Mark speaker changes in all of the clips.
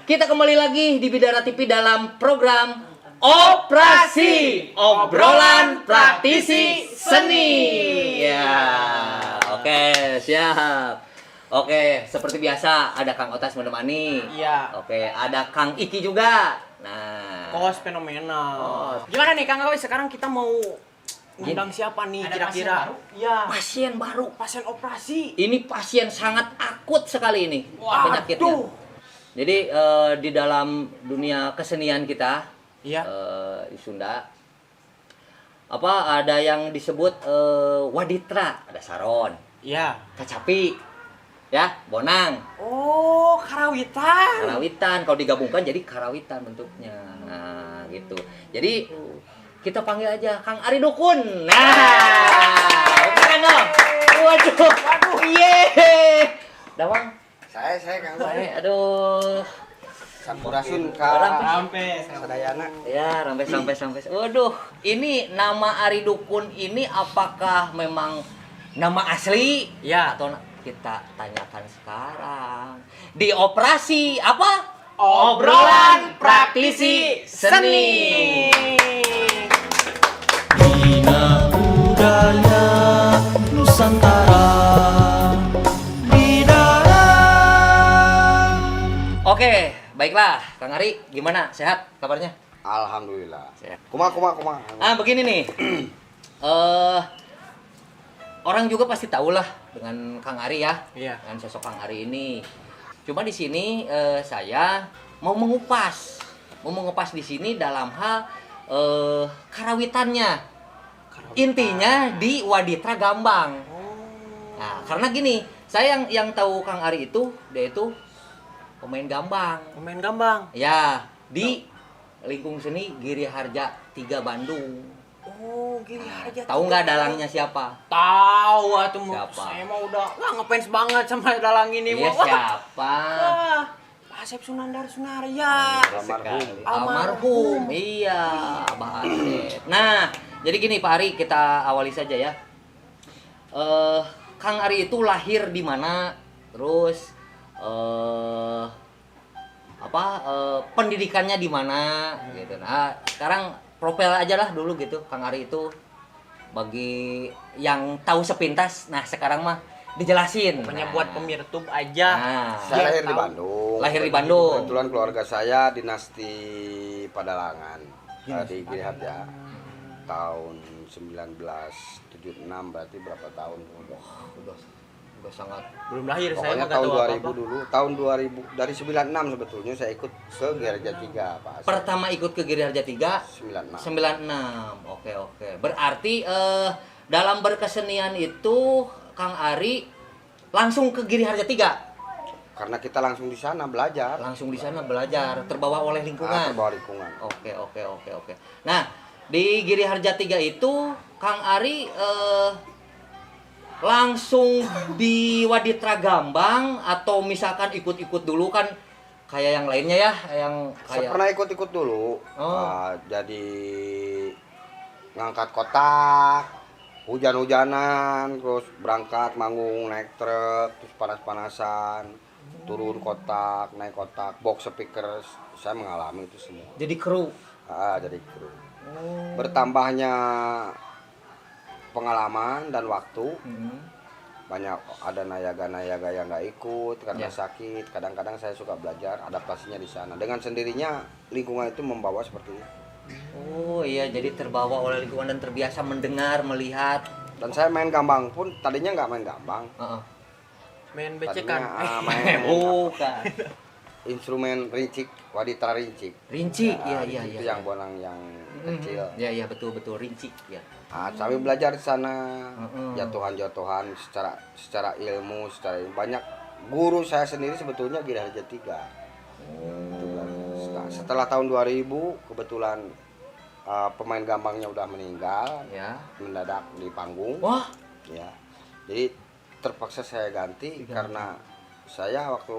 Speaker 1: kita kembali lagi di Bidara TV dalam program Operasi Obrolan Praktisi Seni. Ya, oke, siap. Oke, seperti biasa ada Kang Otas menemani.
Speaker 2: Iya.
Speaker 1: Oke, ada Kang Iki juga. Nah,
Speaker 2: Kos fenomenal.
Speaker 1: Kos.
Speaker 2: Gimana nih Kang Awi? Sekarang kita mau ngundang siapa nih kira-kira? Iya.
Speaker 1: pasien baru.
Speaker 2: Pasien operasi.
Speaker 1: Ini pasien sangat akut sekali ini penyakitnya.
Speaker 2: Waduh.
Speaker 1: Jadi di dalam dunia kesenian kita,
Speaker 2: Iya.
Speaker 1: di Sunda, ada yang disebut waditra, ada saron,
Speaker 2: Iya.
Speaker 1: kacapi, ya, bonang,
Speaker 2: Oh, karawitan.
Speaker 1: karawitan. Kalau digabungkan jadi karawitan bentuknya. Nah, gitu. Jadi kita panggil aja Kang Ari Dukun. Nah, oke kan dong? Waduh, yeay. Dawang.
Speaker 3: Saya Kang Bay.
Speaker 1: Aduh.
Speaker 3: Sampurasun
Speaker 2: Sampai.
Speaker 3: Sadayana.
Speaker 1: Ya, sampai. Waduh, ini nama Ari Dukun ini apakah memang nama asli?
Speaker 2: Ya.
Speaker 1: Atau kita tanyakan sekarang. Di operasi apa?
Speaker 2: Obrolan Praktisi Seni.
Speaker 4: Bina budaya Nusantara Bidara.
Speaker 1: Oke, baiklah, Kang Ari, gimana? Sehat kabarnya?
Speaker 3: Alhamdulillah.
Speaker 1: Sehat.
Speaker 3: Kuma.
Speaker 1: Begini nih. Orang juga pasti tahu lah dengan Kang Ari ya.
Speaker 2: Iya.
Speaker 1: Dengan sosok Kang Ari ini. Cuma di sini saya mau mengupas di sini dalam hal karawitannya. Intinya di Waditra Gambang. Nah, karena gini, saya yang tahu Kang Ari itu, dia itu pemain gambang.
Speaker 2: Pemain gambang.
Speaker 1: Ya, di lingkung seni Giri Harja 3 Bandung.
Speaker 2: Oh, Giri Harja.
Speaker 1: Tahu nggak dalangnya siapa?
Speaker 2: Tahu atuh.
Speaker 1: Siapa?
Speaker 2: Saya mah udah ngefans banget sama dalang ini
Speaker 1: Iya,
Speaker 2: mah.
Speaker 1: siapa?
Speaker 2: Wah. Pak Asep Sunandar Sunaria.
Speaker 3: Almarhum.
Speaker 1: Almarhum. Iya, Abah Asep. Nah, jadi gini Pak Ari, kita awali saja ya. Kang Ari itu lahir di mana? Terus pendidikannya di mana gitu. Nah, sekarang profil aja lah dulu gitu. Kang Ari itu bagi yang tahu sepintas. Nah, sekarang mah dijelasin.
Speaker 2: Pokoknya
Speaker 1: Nah.
Speaker 2: buat pemirtub aja.
Speaker 1: Nah,
Speaker 3: Saya lahir di
Speaker 2: tahu.
Speaker 3: Bandung.
Speaker 1: Lahir di Bandung.
Speaker 3: Kebetulan keluarga saya dinasti Padalangan di Giri Harja. Tahun 1976 berarti berapa tahun?
Speaker 1: udah sangat
Speaker 2: Belum lahir saya
Speaker 3: Pokoknya
Speaker 2: mah
Speaker 3: tahun
Speaker 2: tahu
Speaker 3: 2000
Speaker 2: apa-apa.
Speaker 3: dulu. Tahun 2000 dari 96 sebetulnya saya ikut ke Giri Harja 3 Pak Asep.
Speaker 1: pertama ikut ke Giri Harja 3
Speaker 3: 96.
Speaker 1: 96. Oke. Berarti dalam berkesenian itu Kang Ari langsung ke Giri Harja 3.
Speaker 3: Karena kita langsung di sana belajar.
Speaker 1: Langsung di sana belajar, terbawa oleh lingkungan.
Speaker 3: Terbawa lingkungan.
Speaker 1: Oke. Nah, di Giri Harja 3 itu Kang Ari langsung di Waditra Gambang atau misalkan ikut-ikut dulu kan kayak yang lainnya ya, yang
Speaker 3: Saya
Speaker 1: kayak
Speaker 3: pernah ikut-ikut dulu.
Speaker 1: Oh.
Speaker 3: Jadi ngangkat kotak, hujan-hujanan, terus berangkat manggung naik truk, terus panas-panasan, turun kotak, naik kotak, box speaker. Saya mengalami itu semua.
Speaker 1: jadi kru.
Speaker 3: Jadi kru. Bertambahnya pengalaman dan waktu, banyak ada nayaga-nayaga yang nggak ikut karena
Speaker 1: Ya.
Speaker 3: sakit. Kadang-kadang saya suka belajar adaptasinya di sana. Dengan sendirinya lingkungan itu membawa seperti itu.
Speaker 1: Oh iya, jadi terbawa oleh lingkungan dan terbiasa mendengar, melihat.
Speaker 3: Dan saya main gambang pun tadinya nggak main gambang.
Speaker 1: Heeh.
Speaker 2: Main
Speaker 3: Tadinya
Speaker 2: becekan.
Speaker 3: main
Speaker 1: Bukan.
Speaker 3: instrumen rincik, waditra rincik.
Speaker 1: Rinci,
Speaker 3: Nah,
Speaker 1: iya.
Speaker 3: itu yang bonang yang kecil.
Speaker 1: Iya, betul rinci, ya.
Speaker 3: Sambil belajar di sana,
Speaker 1: Mm-mm.
Speaker 3: jatuhan-jatuhan secara ilmu, banyak guru saya sendiri sebetulnya Giri Harja 3. Nah, setelah tahun 2000 kebetulan pemain gambangnya udah meninggal,
Speaker 1: Ya.
Speaker 3: mendadak di panggung.
Speaker 1: Wah,
Speaker 3: Ya. Jadi terpaksa saya ganti karena saya waktu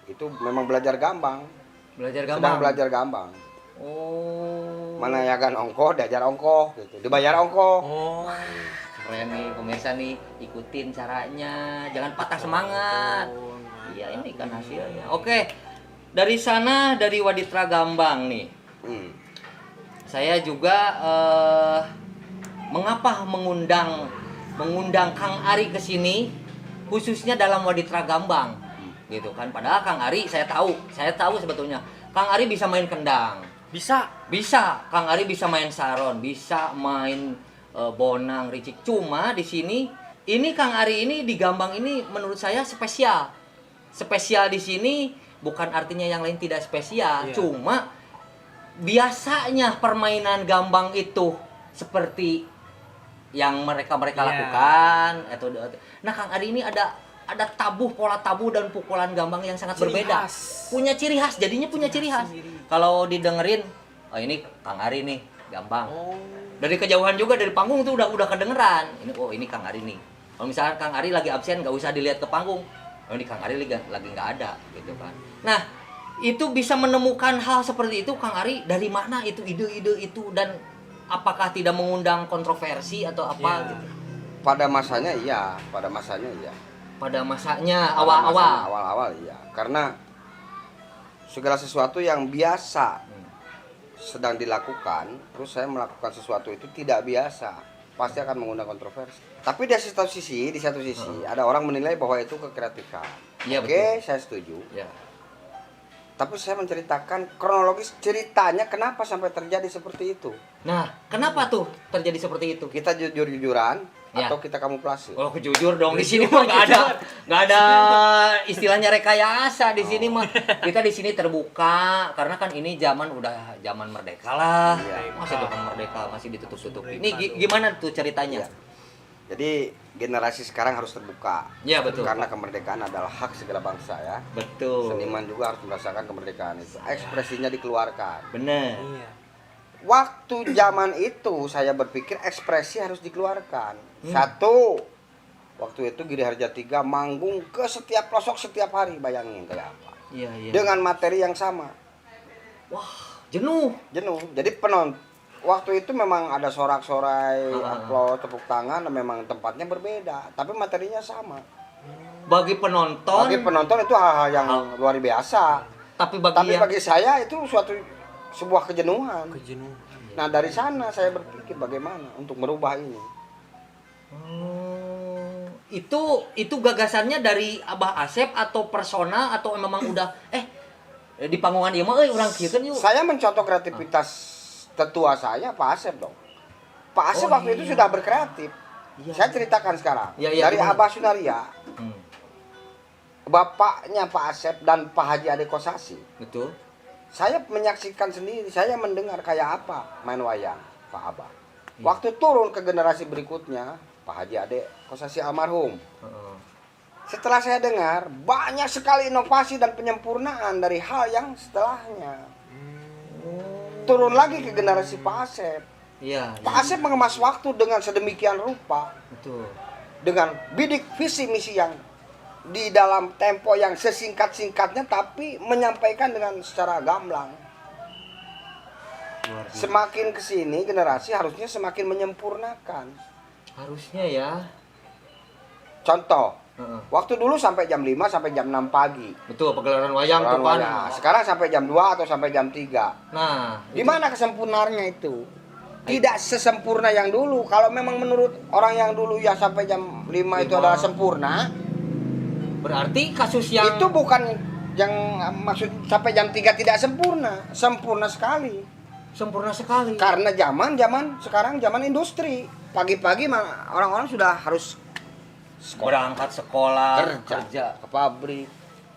Speaker 3: itu memang belajar gambang.
Speaker 1: belajar
Speaker 3: Sedang
Speaker 1: gambang.
Speaker 3: belajar gambang.
Speaker 1: Oh.
Speaker 3: Mana ya kan ongko, diajar ongko gitu. Dibayar ongko.
Speaker 2: Oh.
Speaker 1: Keren nih pemirsa nih, ikutin caranya, jangan patah semangat. Iya, ini kan hasilnya. Oke. dari sana, dari Waditra Gambang nih.
Speaker 3: Hmm.
Speaker 1: Saya juga mengapa mengundang Kang Ari ke sini khususnya dalam Waditra Gambang gitu kan. Padahal Kang Ari saya tahu sebetulnya Kang Ari bisa main kendang.
Speaker 2: Bisa.
Speaker 1: Kang Ari bisa main saron, bisa main bonang, ricik. Cuma di sini ini Kang Ari ini di Gambang ini menurut saya spesial. Spesial di sini bukan artinya yang lain tidak spesial,
Speaker 2: Iya.
Speaker 1: cuma biasanya permainan Gambang itu seperti yang mereka
Speaker 2: Iya.
Speaker 1: lakukan nah Kang Ari ini ada pola tabuh dan pukulan Gambang yang sangat
Speaker 2: Ciri
Speaker 1: berbeda.
Speaker 2: khas.
Speaker 1: Punya ciri khas, jadinya punya ciri khas.
Speaker 2: sendiri.
Speaker 1: Kalau didengerin, oh ini Kang Ari nih, Gambang.
Speaker 2: Oh.
Speaker 1: Dari kejauhan juga dari panggung tuh udah kedengeran. Ini Kang Ari nih. Kalau misalkan Kang Ari lagi absen nggak usah dilihat ke panggung. Oh ini Kang Ari lagi nggak ada gitu kan. Nah, itu bisa menemukan hal seperti itu Kang Ari dari mana itu ide-ide itu dan apakah tidak mengundang kontroversi atau apa
Speaker 2: Iya.
Speaker 1: gitu.
Speaker 3: Pada masanya iya.
Speaker 1: Pada masanya
Speaker 3: Pada
Speaker 1: awal-awal.
Speaker 3: masanya awal-awal iya. Karena segala sesuatu yang biasa sedang dilakukan, terus saya melakukan sesuatu itu tidak biasa, pasti akan mengundang kontroversi. Tapi di satu sisi ada orang menilai bahwa itu kekreatifan.
Speaker 1: Iya,
Speaker 3: Oke,
Speaker 1: betul.
Speaker 3: saya setuju.
Speaker 1: Ya.
Speaker 3: Tapi saya menceritakan kronologis ceritanya kenapa sampai terjadi seperti itu.
Speaker 1: Nah, kenapa tuh terjadi seperti itu?
Speaker 3: Kita jujur-jujuran
Speaker 1: Ya.
Speaker 3: atau kita kamuflase.
Speaker 1: Oh, jujur dong, di sini mah nggak ada istilahnya rekayasa di sini mah. Kita di sini terbuka karena kan ini zaman merdeka lah.
Speaker 3: Iya.
Speaker 1: Masih zaman merdeka masih ditutup-tutupi. Ini gimana tuh ceritanya?
Speaker 3: Iya. Jadi generasi sekarang harus terbuka.
Speaker 1: Iya, betul.
Speaker 3: Karena kemerdekaan adalah hak segala bangsa ya.
Speaker 1: Betul.
Speaker 3: Seniman juga harus merasakan kemerdekaan itu. Ekspresinya dikeluarkan.
Speaker 1: Bener.
Speaker 2: Iya.
Speaker 3: Waktu zaman itu saya berpikir ekspresi harus dikeluarkan. Satu, waktu itu Giri Harja 3 manggung ke setiap pelosok setiap hari, bayangin kayak apa.
Speaker 1: Iya, iya.
Speaker 3: Dengan materi yang sama.
Speaker 1: Wah, jenuh.
Speaker 3: Jadi waktu itu memang ada sorak-sorai,
Speaker 1: Ah.
Speaker 3: aplaus, tepuk tangan, memang tempatnya berbeda, tapi materinya sama.
Speaker 1: Bagi penonton,
Speaker 3: Bagi penonton itu hal-hal yang luar biasa.
Speaker 1: tapi bagi
Speaker 3: Tapi
Speaker 1: yang
Speaker 3: bagi saya itu sebuah kejenuhan.
Speaker 2: Kejenuhan.
Speaker 3: Nah, dari sana saya berpikir bagaimana untuk merubah ini.
Speaker 1: itu gagasannya dari Abah Asep atau personal atau memang udah di panggungan ieu mah urang kieu kan yuk.
Speaker 3: Saya mencontoh kreativitas tetua saya, Pak Asep dong. Pak Asep
Speaker 1: Oh,
Speaker 3: waktu itu sudah berkreatif.
Speaker 1: Iya.
Speaker 3: Saya ceritakan sekarang.
Speaker 1: Iya, iya,
Speaker 3: Dari
Speaker 1: gimana?
Speaker 3: Abah Sunaria,
Speaker 1: Hmm,
Speaker 3: bapaknya Pak Asep dan Pak Haji Ade Kosasi.
Speaker 1: betul.
Speaker 3: Saya menyaksikan sendiri, saya mendengar kayak apa main wayang Pak Abah.
Speaker 1: Iya.
Speaker 3: Waktu turun ke generasi berikutnya, Pak Haji Ade Kosasi almarhum.
Speaker 1: Heeh.
Speaker 3: Setelah saya dengar, banyak sekali inovasi dan penyempurnaan dari hal yang setelahnya. Turun lagi ke generasi Pak Asep.
Speaker 1: Iya,
Speaker 3: Pak Asep mengemas waktu dengan sedemikian rupa,
Speaker 1: betul.
Speaker 3: dengan bidik visi misi yang di dalam tempo yang sesingkat-singkatnya, tapi menyampaikan dengan secara gamblang.
Speaker 1: Luar biasa.
Speaker 3: Semakin kesini generasi harusnya semakin menyempurnakan.
Speaker 1: Harusnya ya.
Speaker 3: Contoh,
Speaker 1: Heeh.
Speaker 3: waktu dulu sampai jam 5 sampai jam 6 pagi.
Speaker 1: Betul, pagelaran wayang tuh
Speaker 3: Orang
Speaker 1: kan.
Speaker 3: wayang. Sekarang sampai jam 2 atau sampai jam 3.
Speaker 1: Nah,
Speaker 3: Di mana kesempurnaannya itu? Tidak sesempurna yang dulu. Kalau memang menurut orang yang dulu ya sampai jam 5 itu adalah sempurna,
Speaker 1: berarti kasus yang
Speaker 3: itu bukan yang maksud sampai jam 3 tidak sempurna. Sempurna sekali.
Speaker 1: sempurna sekali.
Speaker 3: Karena zaman sekarang zaman industri. Pagi-pagi orang-orang sudah harus
Speaker 1: Berangkat sekolah,
Speaker 3: kerja ke pabrik.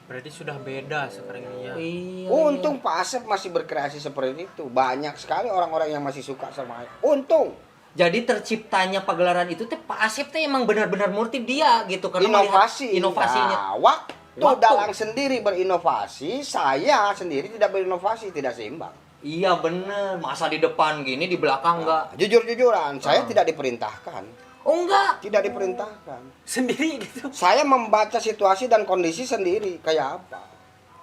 Speaker 2: Berarti sudah beda sekarang ini ya.
Speaker 1: Iya.
Speaker 3: Untung Pak Asep masih berkreasi seperti itu. Banyak sekali orang-orang yang masih suka sama untung.
Speaker 1: Jadi terciptanya pagelaran itu teh Pak Asep teh emang benar-benar murti dia gitu karena
Speaker 3: Inovasi.
Speaker 1: melihat inovasinya.
Speaker 3: Nah, waktu
Speaker 1: Waktu.
Speaker 3: Dalang sendiri berinovasi, saya sendiri tidak berinovasi, tidak seimbang.
Speaker 1: Iya bener, masa di depan gini di belakang enggak?
Speaker 3: Jujur-jujuran, saya tidak diperintahkan.
Speaker 1: Oh enggak.
Speaker 3: Tidak diperintahkan.
Speaker 2: Sendiri gitu.
Speaker 3: Saya membaca situasi dan kondisi sendiri, kayak apa.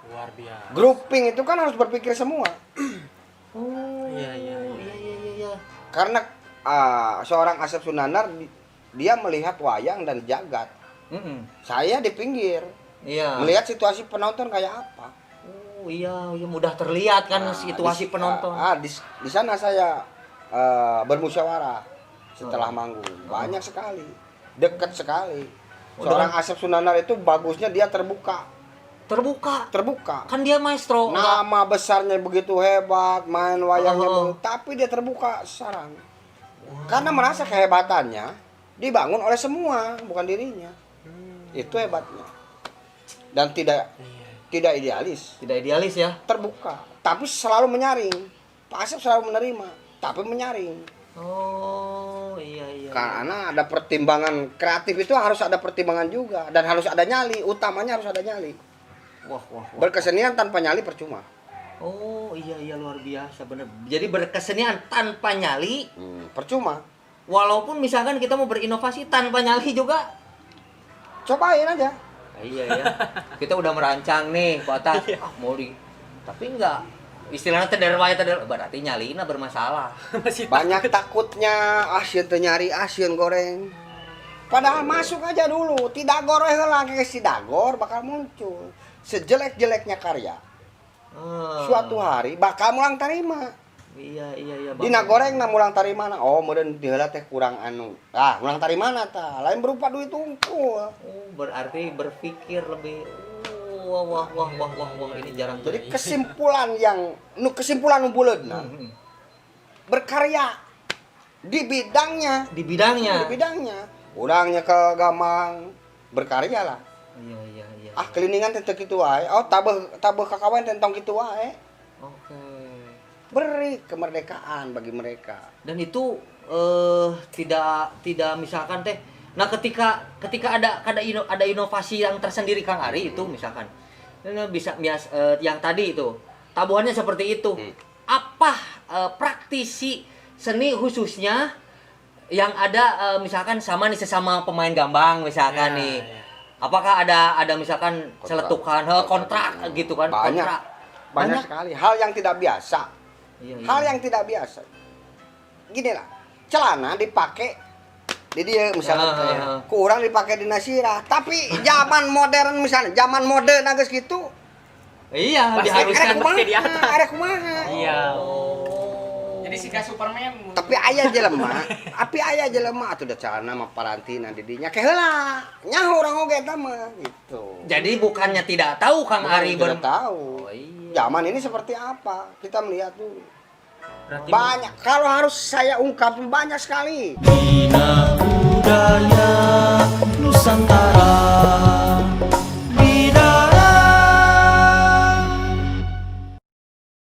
Speaker 2: Luar biasa.
Speaker 3: Grouping itu kan harus berpikir semua.
Speaker 1: Oh
Speaker 2: Iya, iya,
Speaker 1: iya.
Speaker 3: Karena seorang Asep Sunanar, dia melihat wayang dan jagat.
Speaker 1: Mm-mm.
Speaker 3: Saya di pinggir,
Speaker 1: Iya.
Speaker 3: melihat situasi penonton kayak apa.
Speaker 1: iya, iya mudah terlihat kan
Speaker 3: Nah,
Speaker 1: situasi penonton.
Speaker 3: Di sana saya bermusyawarah setelah manggung. Banyak sekali, dekat sekali. Seorang Asep Sunandar itu bagusnya dia terbuka.
Speaker 1: Terbuka. Kan dia maestro.
Speaker 3: Nama besarnya begitu hebat, main wayangnya tapi dia terbuka sarang. Karena merasa kehebatannya dibangun oleh semua, bukan dirinya. Itu hebatnya. Dan tidak idealis.
Speaker 1: Tidak idealis ya.
Speaker 3: Terbuka, tapi selalu menyaring. Pak Asep selalu menerima, tapi menyaring.
Speaker 1: Oh, iya.
Speaker 3: Karena ada pertimbangan kreatif itu harus ada pertimbangan juga dan harus ada nyali, utamanya harus ada nyali.
Speaker 1: Wah.
Speaker 3: Berkesenian tanpa nyali percuma.
Speaker 1: Oh, iya luar biasa bener. Jadi berkesenian tanpa nyali,
Speaker 3: Percuma.
Speaker 1: walaupun misalkan kita mau berinovasi tanpa nyali juga.
Speaker 3: Cobain aja.
Speaker 1: Iya ya. Kita udah merancang nih, Pak Atas. Tapi enggak. Istilahnya berarti nyalina bermasalah.
Speaker 3: Banyak takutnya asieun teu nyari asieun goreng. Padahal masuk aja dulu, tidak goreng heula ke si dagor bakal muncul. Sejelek-jeleknya karya. Suatu hari bakal mulang tarima.
Speaker 1: Iya.
Speaker 3: Dina goreng na mulang tarimana. Oh, meureun diheula teh kurang anu. Mulang tarimana tah? Lain berupa duit unggul.
Speaker 1: Oh, berarti berpikir lebih wah ini jarang
Speaker 3: Jadi kesimpulan nu buleudna berkarya di bidangnya.
Speaker 1: di bidangnya.
Speaker 3: Urangnya ke gamang berkarya lah.
Speaker 1: Iya.
Speaker 3: Keliningan teh teu kitu wae. Oh, tabeuh kakawen tentang kitu wae.
Speaker 1: Oke.
Speaker 3: Beri kemerdekaan bagi mereka.
Speaker 1: Dan itu tidak misalkan teh. Nah, ketika ada inovasi yang tersendiri Kang Ari itu misalkan bisa yang tadi itu tabuhannya seperti itu. Apa praktisi seni khususnya yang ada misalkan sama nih sesama pemain gambang misalkan nih. Apakah ada misalkan celetukan kontrak gitu kan?
Speaker 3: Banyak sekali hal yang tidak biasa.
Speaker 1: Iya.
Speaker 3: Hal yang tidak biasa. Gini lah, celana dipakai di dia misalnya kurang dipakai di nasirah, tapi zaman modern misalnya, zaman mode geus gitu.
Speaker 1: Iya, diharuskan
Speaker 2: pakai di atas.
Speaker 3: Ada kumaha.
Speaker 2: Iya. Jadi sika Superman.
Speaker 3: Tapi aya jelema atuh da celana mah parantina di dinya ke heula. Nyaho urang oge eta mah gitu.
Speaker 1: Jadi bukannya tidak tahu Kang Ari
Speaker 3: tidak tahu.
Speaker 1: Oh, iya.
Speaker 3: Zaman ini seperti apa? Kita melihat dulu.
Speaker 2: Berarti
Speaker 3: Banyak. Kalau harus saya ungkap banyak sekali.
Speaker 4: Bina